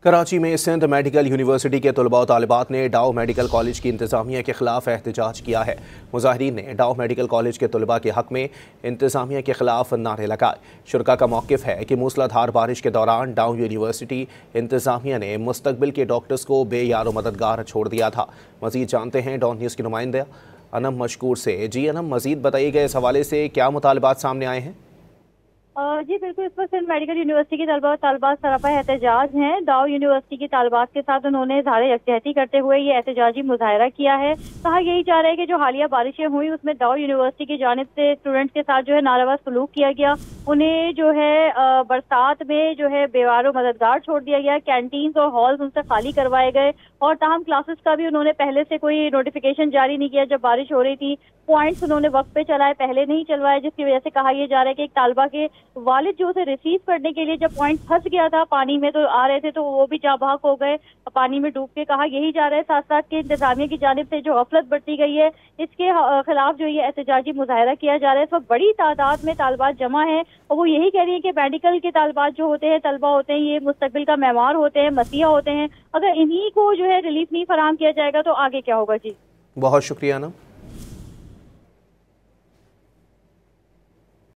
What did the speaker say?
कराची में Sindh medical university के तलबा और तालिबात ने डाउ मेडिकल कॉलेज की इंतज़ामिया के खिलाफ एहतजाज किया है। मुजाहिरीन ने डाउ मेडिकल कॉलेज के तलबा के हक में इंतज़ामिया के खिलाफ नारे लगाए। शुरा का मौक़िफ़ है कि मूसलाधार बारिश के दौरान डाउ यूनिवर्सिटी इंतज़ामिया ने मुस्तकबिल के डॉक्टर्स को बेयारो मददगार छोड़ दिया था। मज़ीद जानते हैं डॉन न्यूज़ की नुमाइंदा अनम मशकूर से। जी अनम, मज़ीद बताइए गए इस हवाले से क्या मुतालबात सामने आए हैं? जी बिल्कुल, इस पर सिंध मेडिकल यूनिवर्सिटी के तलबा और तालिबात सरापा एहतजाज हैं। डाउ यूनिवर्सिटी की तालिबात के साथ उन्होंने इज़हार यकजहती करते हुए ये एहतजाजी मुजाहरा किया है। कहा यही जा रहा है कि जो हालिया बारिशें हुई उसमें डाउ यूनिवर्सिटी की जानिब से स्टूडेंट्स के साथ जो है नारवा सलूक किया गया। उन्हें जो है बरसात में जो है बेवारो मददगार छोड़ दिया गया। कैंटीन्स और हॉल्स उनसे खाली करवाए गए और ताहम क्लासेस का भी उन्होंने पहले से कोई नोटिफिकेशन जारी नहीं किया जब बारिश हो रही थी। पॉइंट्स उन्होंने वक्त पे चलाए, पहले नहीं चलवाए, जिसकी वजह से कहा यह जा रहा है कि एक तालबा के वालिद जो उसे रिसीव करने के लिए जब पॉइंट फंस गया था पानी में तो आ रहे थे तो वो भी जाँ बहक हो गए पानी में डूब के। कहा यही जा रहा है साथ साथ के इंतजामिया की जानिब से जो गफलत बरती गई है इसके खिलाफ जो ये एहतजाजी मुजाहरा किया जा रहा है। इस वक्त बड़ी तादाद में तालिबात जमा है और वो यही कह रही है कि मेडिकल के तालिबात जो होते हैं, तलबा होते हैं, ये मुस्तकबिल का मेमार होते हैं, मसीहा होते हैं। अगर इन्हीं को जो है रिलीफ नहीं फराहम किया जाएगा तो आगे क्या होगा। जी बहुत शुक्रिया ना।